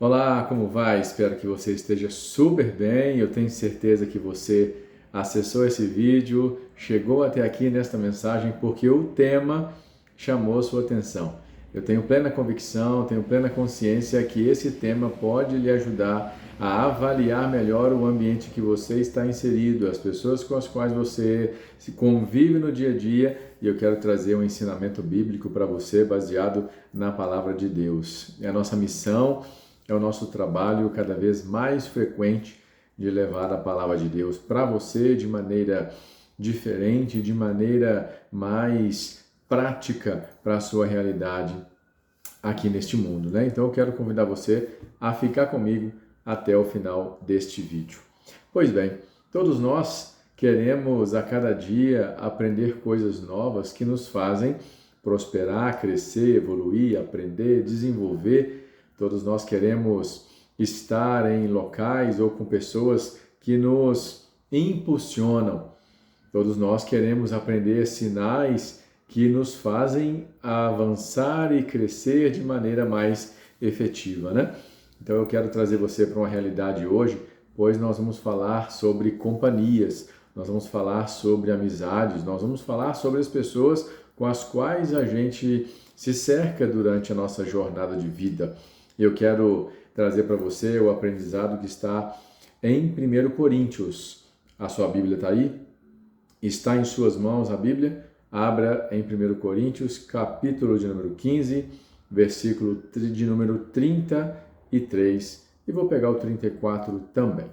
Olá, como vai? Espero que você esteja super bem. Eu tenho certeza que você acessou esse vídeo, chegou até aqui nesta mensagem porque o tema chamou sua atenção. Eu tenho plena convicção, tenho plena consciência que esse tema pode lhe ajudar a avaliar melhor o ambiente que você está inserido, as pessoas com as quais você se convive no dia a dia, e eu quero trazer um ensinamento bíblico para você baseado na palavra de Deus. É a nossa missão, é o nosso trabalho cada vez mais frequente de levar a palavra de Deus para você de maneira diferente, de maneira mais prática para a sua realidade aqui neste mundo, né? Então eu quero convidar você a ficar comigo até o final deste vídeo. Pois bem, todos nós queremos a cada dia aprender coisas novas que nos fazem prosperar, crescer, evoluir, aprender, desenvolver. Todos nós queremos estar em locais ou com pessoas que nos impulsionam. Todos nós queremos aprender sinais que nos fazem avançar e crescer de maneira mais efetiva, né? Então eu quero trazer você para uma realidade hoje, pois nós vamos falar sobre companhias, nós vamos falar sobre amizades, nós vamos falar sobre as pessoas com as quais a gente se cerca durante a nossa jornada de vida. Eu quero trazer para você o aprendizado que está em 1 Coríntios. A sua Bíblia está aí? Está em suas mãos a Bíblia? Abra em 1 Coríntios, capítulo de número 15, versículo de número 33, e vou pegar o 34 também.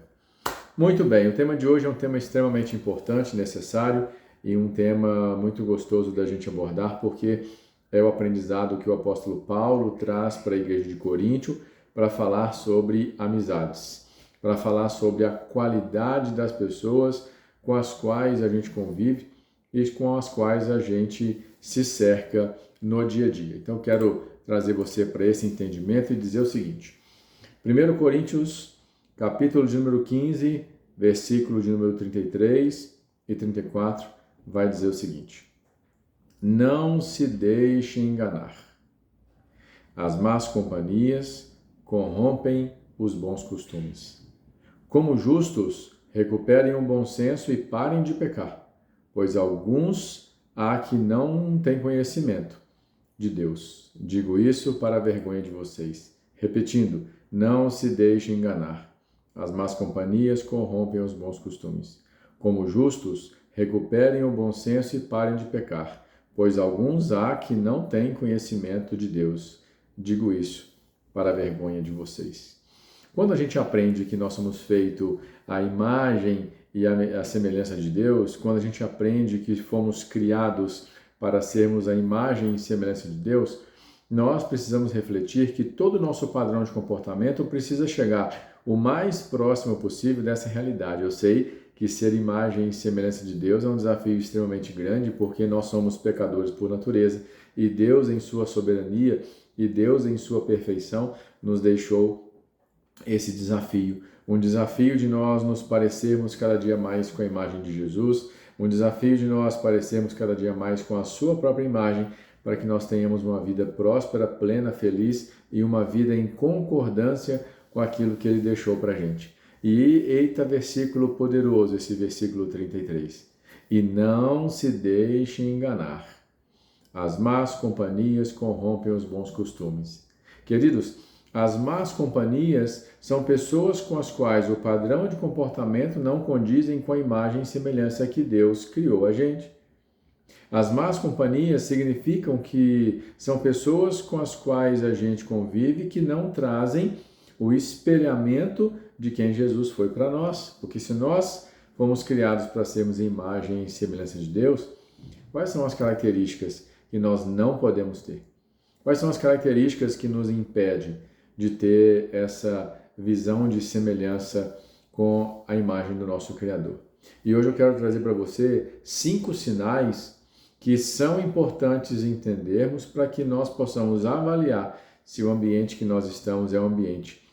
Muito bem, o tema de hoje é um tema extremamente importante, necessário, e um tema muito gostoso da gente abordar, porque é o aprendizado que o apóstolo Paulo traz para a igreja de Coríntio para falar sobre amizades, para falar sobre a qualidade das pessoas com as quais a gente convive e com as quais a gente se cerca no dia a dia. Então, quero trazer você para esse entendimento e dizer o seguinte: 1 Coríntios, capítulo de número 15, versículo de número 33 e 34, vai dizer o seguinte: não se deixe enganar. As más companhias corrompem os bons costumes. Como justos, recuperem o bom senso e parem de pecar, pois alguns há que não têm conhecimento de Deus. Digo isso para a vergonha de vocês. Repetindo, não se deixe enganar. As más companhias corrompem os bons costumes. Como justos, recuperem o bom senso e parem de pecar, pois alguns há que não têm conhecimento de Deus. Digo isso para a vergonha de vocês. Quando a gente aprende que nós somos feitos à imagem e à semelhança de Deus, quando a gente aprende que fomos criados para sermos a imagem e semelhança de Deus, nós precisamos refletir que todo o nosso padrão de comportamento precisa chegar o mais próximo possível dessa realidade. Eu sei que ser imagem e semelhança de Deus é um desafio extremamente grande, porque nós somos pecadores por natureza, e Deus, em sua soberania, e Deus, em sua perfeição, nos deixou esse desafio. Um desafio de nós nos parecermos cada dia mais com a imagem de Jesus, um desafio de nós parecermos cada dia mais com a sua própria imagem, para que nós tenhamos uma vida próspera, plena, feliz e uma vida em concordância com aquilo que Ele deixou para a gente. E eita versículo poderoso, esse versículo 33. E não se deixe enganar. As más companhias corrompem os bons costumes. Queridos, as más companhias são pessoas com as quais o padrão de comportamento não condizem com a imagem e semelhança que Deus criou a gente. As más companhias significam que são pessoas com as quais a gente convive que não trazem o espelhamento de quem Jesus foi para nós. Porque se nós fomos criados para sermos imagem e semelhança de Deus, quais são as características que nós não podemos ter? Quais são as características que nos impedem de ter essa visão de semelhança com a imagem do nosso Criador? E hoje eu quero trazer para você 5 sinais que são importantes entendermos para que nós possamos avaliar se o ambiente que nós estamos é um ambiente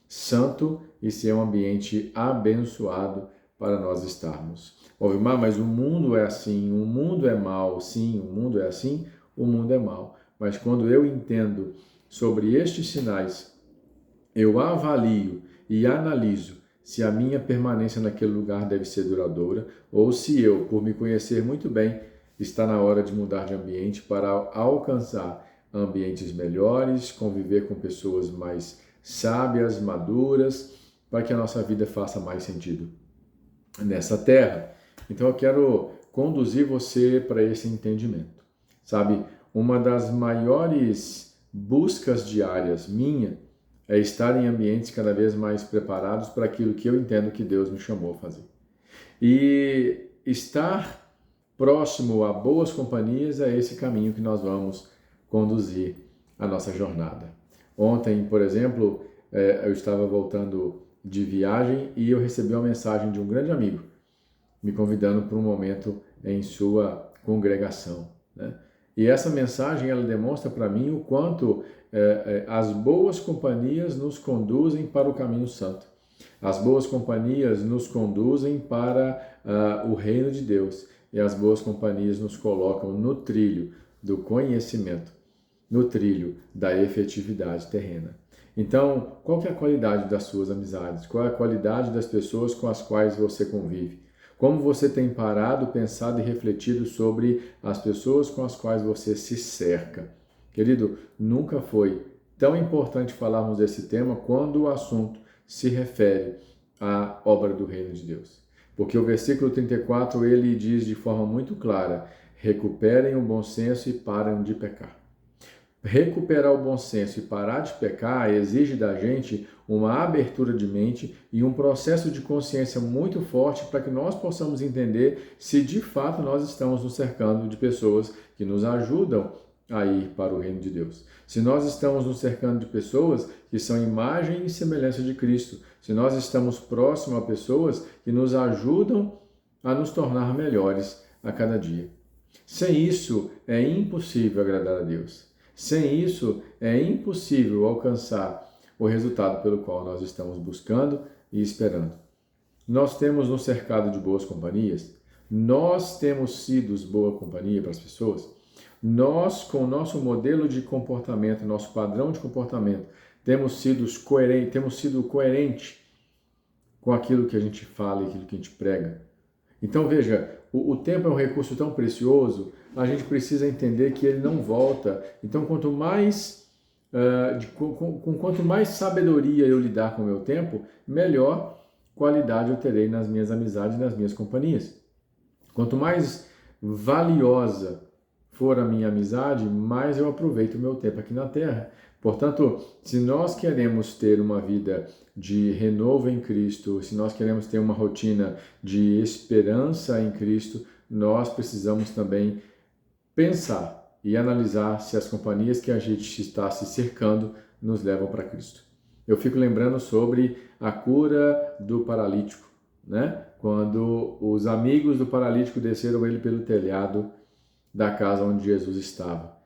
santo e se é um ambiente abençoado para nós estarmos. Ó, Vilmar, mas o mundo é assim, o mundo é mau. Sim, o mundo é assim, o mundo é mau. Mas quando eu entendo sobre estes sinais, eu avalio e analiso se a minha permanência naquele lugar deve ser duradoura ou se eu, por me conhecer muito bem, está na hora de mudar de ambiente para alcançar ambientes melhores, conviver com pessoas mais sábias, maduras, para que a nossa vida faça mais sentido nessa terra. Então eu quero conduzir você para esse entendimento. Sabe, uma das maiores buscas diárias minha é estar em ambientes cada vez mais preparados para aquilo que eu entendo que Deus me chamou a fazer. E estar próximo a boas companhias é esse caminho que nós vamos conduzir a nossa jornada. Ontem, por exemplo, eu estava voltando de viagem e eu recebi uma mensagem de um grande amigo me convidando para um momento em sua congregação, né? E essa mensagem ela demonstra para mim o quanto as boas companhias nos conduzem para o caminho santo. As boas companhias nos conduzem para o reino de Deus e as boas companhias nos colocam no trilho do conhecimento, no trilho da efetividade terrena. Então, qual que é a qualidade das suas amizades? Qual é a qualidade das pessoas com as quais você convive? Como você tem parado, pensado e refletido sobre as pessoas com as quais você se cerca? Querido, nunca foi tão importante falarmos desse tema quando o assunto se refere à obra do reino de Deus. Porque o versículo 34, ele diz de forma muito clara: recuperem o bom senso e parem de pecar. Recuperar o bom senso e parar de pecar exige da gente uma abertura de mente e um processo de consciência muito forte para que nós possamos entender se de fato nós estamos nos cercando de pessoas que nos ajudam a ir para o reino de Deus. Se nós estamos nos cercando de pessoas que são imagem e semelhança de Cristo, se nós estamos próximos a pessoas que nos ajudam a nos tornar melhores a cada dia. Sem isso, é impossível agradar a Deus. Sem isso, é impossível alcançar o resultado pelo qual nós estamos buscando e esperando. Nós temos nos cercado de boas companhias, nós temos sido boa companhia para as pessoas, nós, com o nosso modelo de comportamento, nosso padrão de comportamento, temos sido coerentes com aquilo que a gente fala e aquilo que a gente prega. Então veja, o tempo é um recurso tão precioso, a gente precisa entender que ele não volta. Então quanto mais sabedoria eu lidar com o meu tempo, melhor qualidade eu terei nas minhas amizades e nas minhas companhias. Quanto mais valiosa for a minha amizade, mais eu aproveito o meu tempo aqui na Terra. Portanto, se nós queremos ter uma vida de renovo em Cristo, se nós queremos ter uma rotina de esperança em Cristo, nós precisamos também pensar e analisar se as companhias que a gente está se cercando nos levam para Cristo. Eu fico lembrando sobre a cura do paralítico, né? Quando os amigos do paralítico desceram ele pelo telhado da casa onde Jesus estava.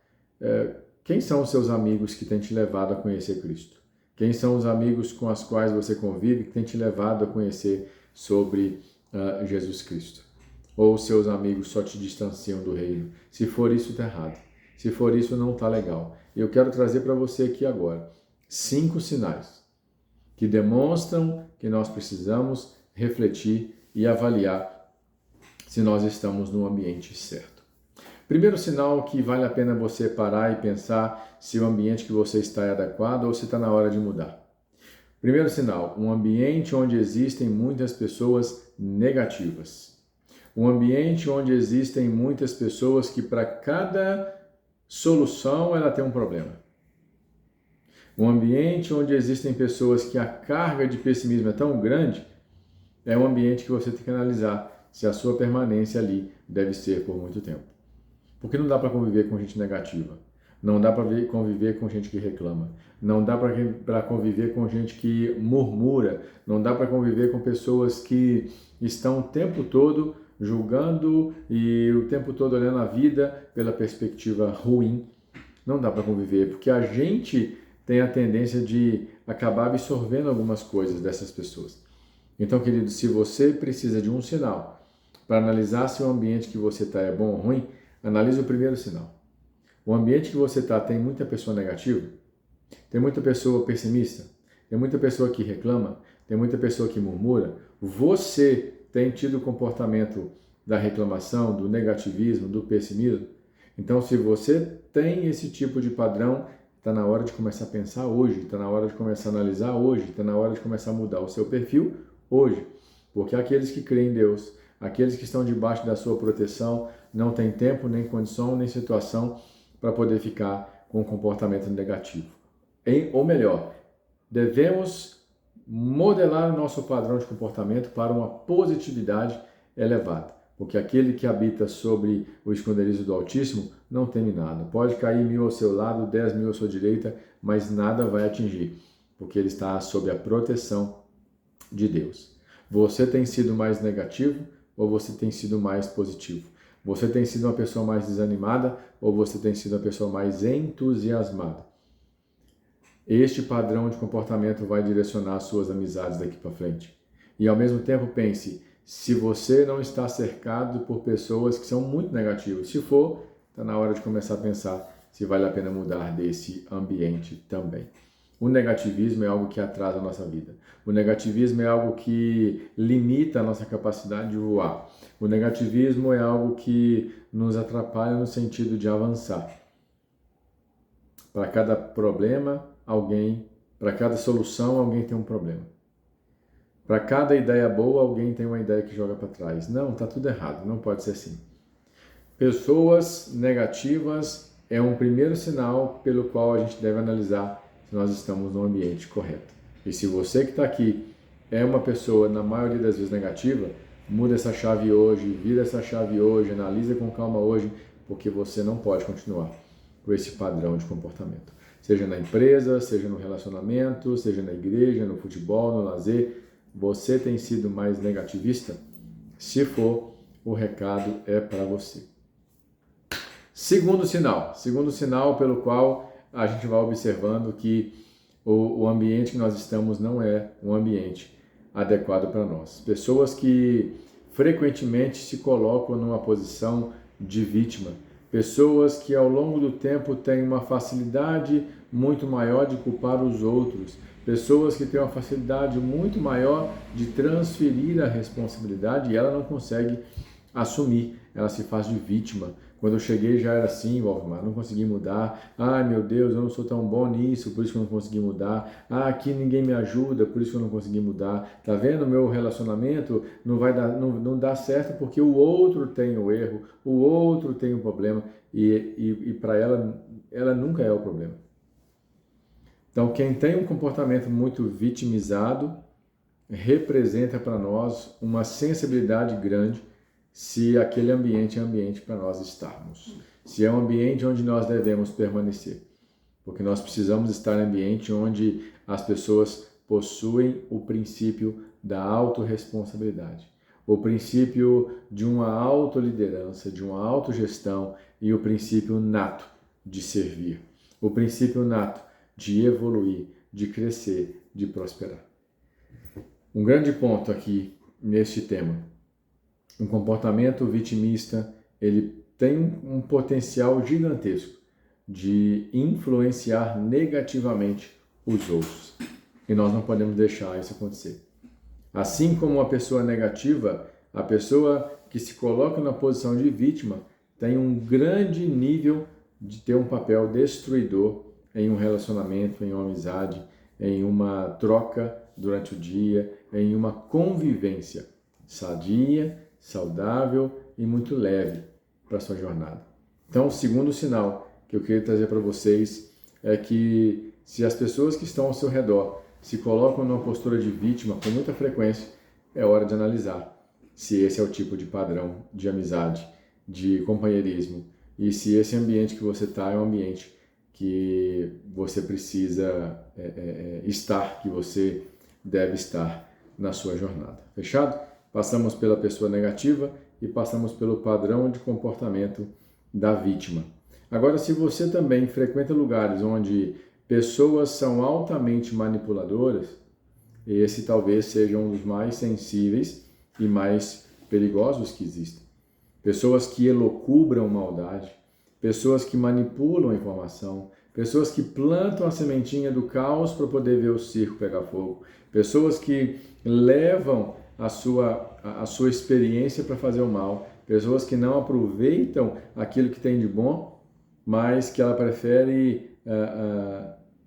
Quem são os seus amigos que têm te levado a conhecer Cristo? Quem são os amigos com os quais você convive que têm te levado a conhecer sobre Jesus Cristo? Ou os seus amigos só te distanciam do reino? Se for isso, está errado. Se for isso, não está legal. Eu quero trazer para você aqui agora 5 sinais que demonstram que nós precisamos refletir e avaliar se nós estamos no ambiente certo. Primeiro sinal que vale a pena você parar e pensar se o ambiente que você está é adequado ou se está na hora de mudar. Primeiro sinal, um ambiente onde existem muitas pessoas negativas. Um ambiente onde existem muitas pessoas que para cada solução ela tem um problema. Um ambiente onde existem pessoas que a carga de pessimismo é tão grande, é um ambiente que você tem que analisar se a sua permanência ali deve ser por muito tempo. Porque não dá para conviver com gente negativa. Não dá para conviver com gente que reclama. Não dá para conviver com gente que murmura. Não dá para conviver com pessoas que estão o tempo todo julgando e o tempo todo olhando a vida pela perspectiva ruim. Não dá para conviver, porque a gente tem a tendência de acabar absorvendo algumas coisas dessas pessoas. Então, querido, se você precisa de um sinal para analisar se o ambiente que você está é bom ou ruim, analise o primeiro sinal. O ambiente que você está tem muita pessoa negativa? Tem muita pessoa pessimista? tem muita pessoa que reclama, tem muita pessoa que murmura. Você tem tido o comportamento da reclamação, do negativismo, do pessimismo? Então, se você tem esse tipo de padrão, está na hora de começar a pensar hoje, está na hora de começar a analisar hoje, está na hora de começar a mudar o seu perfil hoje. Porque aqueles que creem em Deus, aqueles que estão debaixo da sua proteção, não têm tempo, nem condição, nem situação para poder ficar com um comportamento negativo. Ou melhor, devemos modelar o nosso padrão de comportamento para uma positividade elevada. Porque aquele que habita sobre o esconderijo do Altíssimo não teme nada. Pode cair 1000 ao seu lado, 10.000 à sua direita, mas nada vai atingir, porque ele está sob a proteção de Deus. Você tem sido mais negativo ou você tem sido mais positivo? Você tem sido uma pessoa mais desanimada ou você tem sido uma pessoa mais entusiasmada? Este padrão de comportamento vai direcionar as suas amizades daqui para frente. E ao mesmo tempo pense, se você não está cercado por pessoas que são muito negativas, se for, está na hora de começar a pensar se vale a pena mudar desse ambiente também. O negativismo é algo que atrasa a nossa vida. O negativismo é algo que limita a nossa capacidade de voar. O negativismo é algo que nos atrapalha no sentido de avançar. Para cada problema, para cada solução, alguém tem um problema. Para cada ideia boa, alguém tem uma ideia que joga para trás. Não, está tudo errado, não pode ser assim. Pessoas negativas é um primeiro sinal pelo qual a gente deve analisar se nós estamos no ambiente correto. E se você que está aqui é uma pessoa, na maioria das vezes, negativa, muda essa chave hoje, vira essa chave hoje, analisa com calma hoje, porque você não pode continuar com esse padrão de comportamento. Seja na empresa, seja no relacionamento, seja na igreja, no futebol, no lazer, você tem sido mais negativista? Se for, o recado é para você. Segundo sinal pelo qual a gente vai observando que o ambiente que nós estamos não é um ambiente adequado para nós. Pessoas que frequentemente se colocam numa posição de vítima. Pessoas que ao longo do tempo têm uma facilidade muito maior de culpar os outros. Pessoas que têm uma facilidade muito maior de transferir a responsabilidade e ela não consegue assumir, ela se faz de vítima. Quando eu cheguei já era assim, Valmar, não consegui mudar. Ai meu Deus, eu não sou tão bom nisso, por isso que eu não consegui mudar. Ah, aqui ninguém me ajuda, por isso que eu não consegui mudar. Tá vendo? Meu relacionamento não dá certo porque o outro tem o erro, o outro tem o problema e para ela nunca é o problema. Então, quem tem um comportamento muito vitimizado representa para nós uma sensibilidade grande se aquele ambiente é ambiente para nós estarmos. Se é um ambiente onde nós devemos permanecer. Porque nós precisamos estar em um ambiente onde as pessoas possuem o princípio da autorresponsabilidade. O princípio de uma autoliderança, de uma autogestão e o princípio nato de servir. O princípio nato de evoluir, de crescer, de prosperar. Um grande ponto aqui neste tema. Um comportamento vitimista, ele tem um potencial gigantesco de influenciar negativamente os outros. E nós não podemos deixar isso acontecer. Assim como uma pessoa negativa, a pessoa que se coloca na posição de vítima tem um grande nível de ter um papel destruidor em um relacionamento, em uma amizade, em uma troca durante o dia, em uma convivência sadia, saudável e muito leve para a sua jornada. Então, o segundo sinal que eu queria trazer para vocês é que se as pessoas que estão ao seu redor se colocam numa postura de vítima com muita frequência, é hora de analisar se esse é o tipo de padrão de amizade, de companheirismo e se esse ambiente que você está é um ambiente que você precisa estar, que você deve estar na sua jornada. Fechado? Passamos pela pessoa negativa e passamos pelo padrão de comportamento da vítima. Agora, se você também frequenta lugares onde pessoas são altamente manipuladoras, esse talvez seja um dos mais sensíveis e mais perigosos que existem. Pessoas que elocubram maldade, pessoas que manipulam a informação, pessoas que plantam a sementinha do caos para poder ver o circo pegar fogo, pessoas que levam a sua experiência para fazer o mal, pessoas que não aproveitam aquilo que tem de bom, mas que ela prefere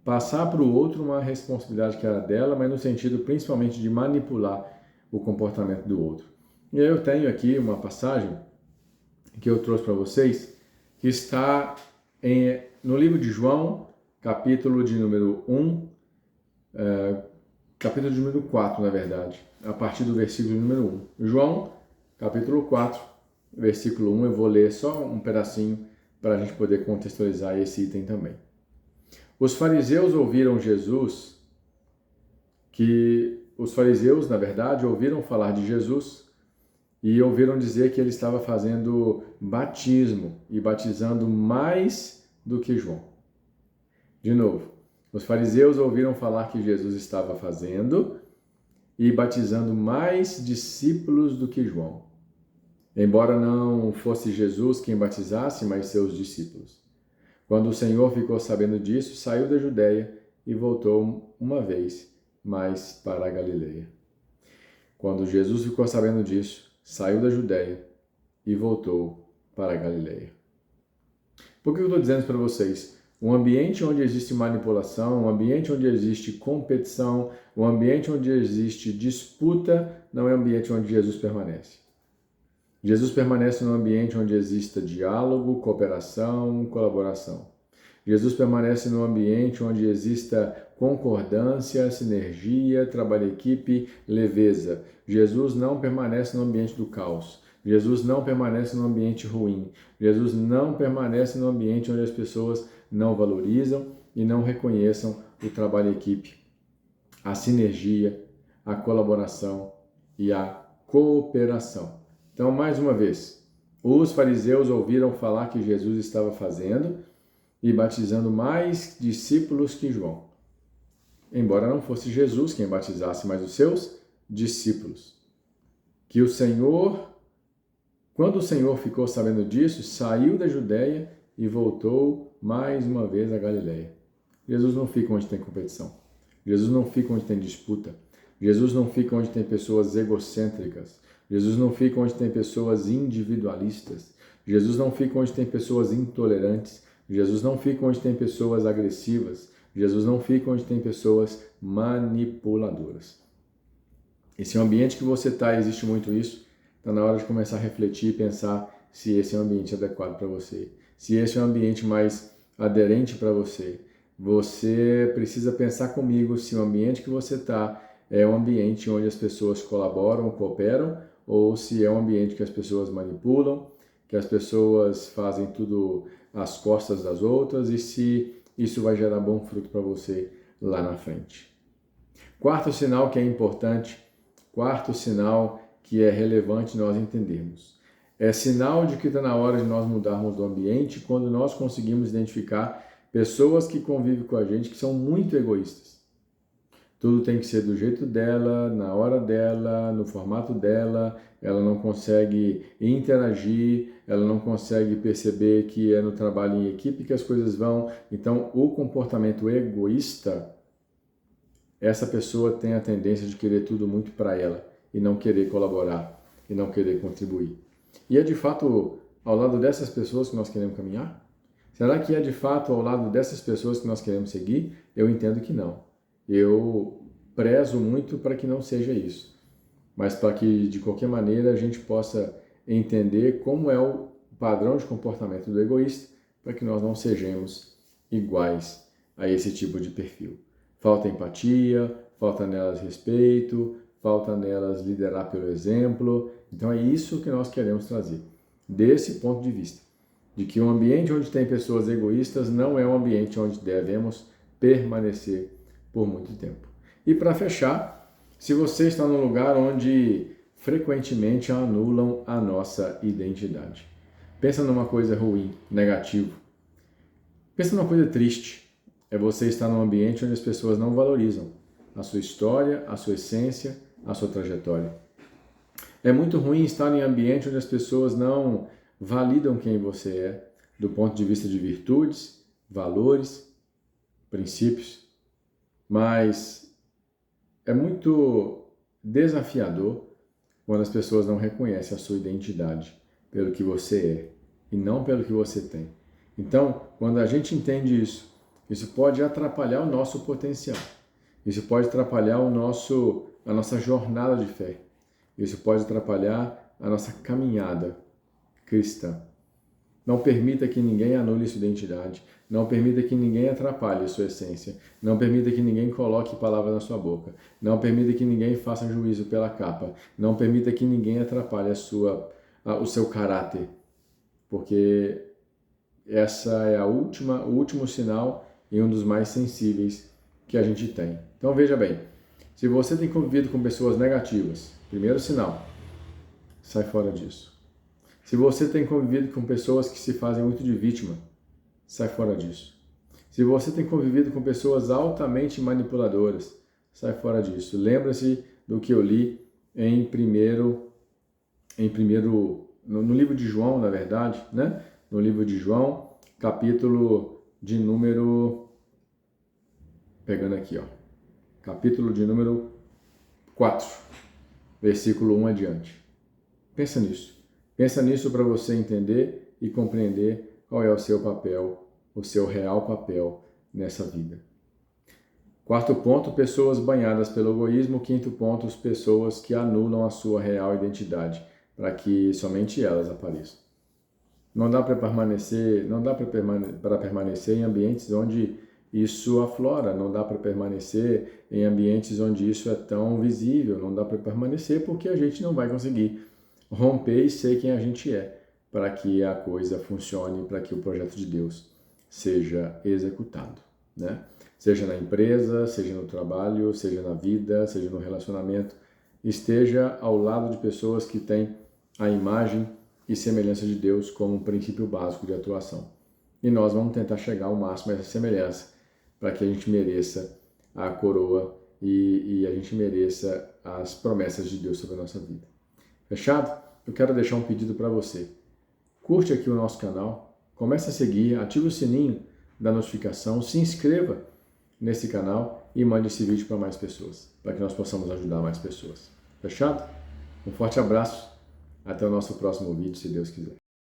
passar para o outro uma responsabilidade que era dela, mas no sentido principalmente de manipular o comportamento do outro. E aí eu tenho aqui uma passagem que eu trouxe para vocês, que está no livro de João, capítulo de número 1, capítulo de número 4, na verdade, a partir do versículo número 1. João, capítulo 4, versículo 1, eu vou ler só um pedacinho para a gente poder contextualizar esse item também. Os fariseus ouviram Jesus, os fariseus, na verdade, ouviram falar de Jesus e ouviram dizer que ele estava fazendo batismo e batizando mais do que João. De novo, os fariseus ouviram falar que Jesus estava fazendo e batizando mais discípulos do que João, embora não fosse Jesus quem batizasse, mas seus discípulos. Quando o Senhor ficou sabendo disso, saiu da Judeia e voltou uma vez mais para a Galileia. Quando Jesus ficou sabendo disso, saiu da Judeia e voltou para a Galileia. Por que eu estou dizendo para vocês? Um ambiente onde existe manipulação, um ambiente onde existe competição, um ambiente onde existe disputa, não é um ambiente onde Jesus permanece. Jesus permanece num ambiente onde exista diálogo, cooperação, colaboração. Jesus permanece num ambiente onde exista concordância, sinergia, trabalho em equipe, leveza. Jesus não permanece no ambiente do caos. Jesus não permanece no ambiente ruim. Jesus não permanece no ambiente onde as pessoas não valorizam e não reconheçam o trabalho em equipe, a sinergia, a colaboração e a cooperação. Então, mais uma vez, os fariseus ouviram falar que Jesus estava fazendo e batizando mais discípulos que João, embora não fosse Jesus quem batizasse, mas os seus discípulos. Que o Senhor, quando o Senhor ficou sabendo disso, saiu da Judeia e voltou mais uma vez à Galileia. Jesus não fica onde tem competição. Jesus não fica onde tem disputa. Jesus não fica onde tem pessoas egocêntricas. Jesus não fica onde tem pessoas individualistas. Jesus não fica onde tem pessoas intolerantes. Jesus não fica onde tem pessoas agressivas. Jesus não fica onde tem pessoas manipuladoras. Esse é um ambiente que você está, existe muito isso. Está na hora de começar a refletir e pensar se esse é um ambiente adequado para você. Se esse é um ambiente mais aderente para você. Você precisa pensar comigo se o ambiente que você está é um ambiente onde as pessoas colaboram, cooperam, ou se é um ambiente que as pessoas manipulam, que as pessoas fazem tudo às costas das outras e se isso vai gerar bom fruto para você lá na frente. Quarto sinal que é importante, quarto sinal que é relevante nós entendermos. É sinal de que está na hora de nós mudarmos do ambiente quando nós conseguimos identificar pessoas que convivem com a gente que são muito egoístas. Tudo tem que ser do jeito dela, na hora dela, no formato dela. Ela não consegue interagir, ela não consegue perceber que é no trabalho em equipe que as coisas vão. Então, o comportamento egoísta, essa pessoa tem a tendência de querer tudo muito para ela e não querer colaborar e não querer contribuir. E é de fato ao lado dessas pessoas que nós queremos caminhar? Será que é de fato ao lado dessas pessoas que nós queremos seguir? Eu entendo que não. Eu prezo muito para que não seja isso, mas para que de qualquer maneira a gente possa entender como é o padrão de comportamento do egoísta, para que nós não sejamos iguais a esse tipo de perfil. Falta empatia, falta nelas respeito, falta nelas liderar pelo exemplo. Então é isso que nós queremos trazer, desse ponto de vista, de que um ambiente onde tem pessoas egoístas não é um ambiente onde devemos permanecer por muito tempo. E para fechar, se você está num lugar onde frequentemente anulam a nossa identidade, pensa numa coisa ruim, negativo. Pensa numa coisa triste, é você estar num ambiente onde as pessoas não valorizam a sua história, a sua essência, a sua trajetória. É muito ruim estar em um ambiente onde as pessoas não validam quem você é, do ponto de vista de virtudes, valores princípios, mas é muito desafiador quando as pessoas não reconhecem a sua identidade pelo que você é e não pelo que você tem. Então, quando a gente entende isso, isso pode atrapalhar o nosso potencial. Isso pode atrapalhar a nossa jornada de fé. Isso pode atrapalhar a nossa caminhada cristã. Não permita que ninguém anule sua identidade. Não permita que ninguém atrapalhe a sua essência. Não permita que ninguém coloque palavras na sua boca. Não permita que ninguém faça juízo pela capa. Não permita que ninguém atrapalhe o seu caráter. Porque essa é o último sinal e um dos mais sensíveis que a gente tem. Então veja bem, se você tem convivido com pessoas negativas, primeiro sinal, sai fora disso. Se você tem convivido com pessoas que se fazem muito de vítima, sai fora disso. Se você tem convivido com pessoas altamente manipuladoras, sai fora disso. Lembra-se do que eu li no livro de João, na verdade, né? No livro de João, capítulo de número... Pegando aqui, ó. Capítulo de número 4, versículo 1 adiante. Pensa nisso. Pensa nisso para você entender e compreender qual é o seu papel, o seu real papel nessa vida. Quarto ponto, pessoas banhadas pelo egoísmo. Quinto ponto, pessoas que anulam a sua real identidade, para que somente elas apareçam. Não dá para permanecer em ambientes onde isso aflora, não dá para permanecer em ambientes onde isso é tão visível, não dá para permanecer porque a gente não vai conseguir romper e ser quem a gente é, para que a coisa funcione, para que o projeto de Deus seja executado, né? Seja na empresa, seja no trabalho, seja na vida, seja no relacionamento, esteja ao lado de pessoas que têm a imagem e semelhança de Deus como um princípio básico de atuação. E nós vamos tentar chegar ao máximo a essa semelhança para que a gente mereça a coroa e a gente mereça as promessas de Deus sobre a nossa vida. Fechado? Eu quero deixar um pedido para você. Curte aqui o nosso canal, comece a seguir, ative o sininho da notificação, se inscreva nesse canal e mande esse vídeo para mais pessoas, para que nós possamos ajudar mais pessoas. Fechado? Um forte abraço, até o nosso próximo vídeo, se Deus quiser.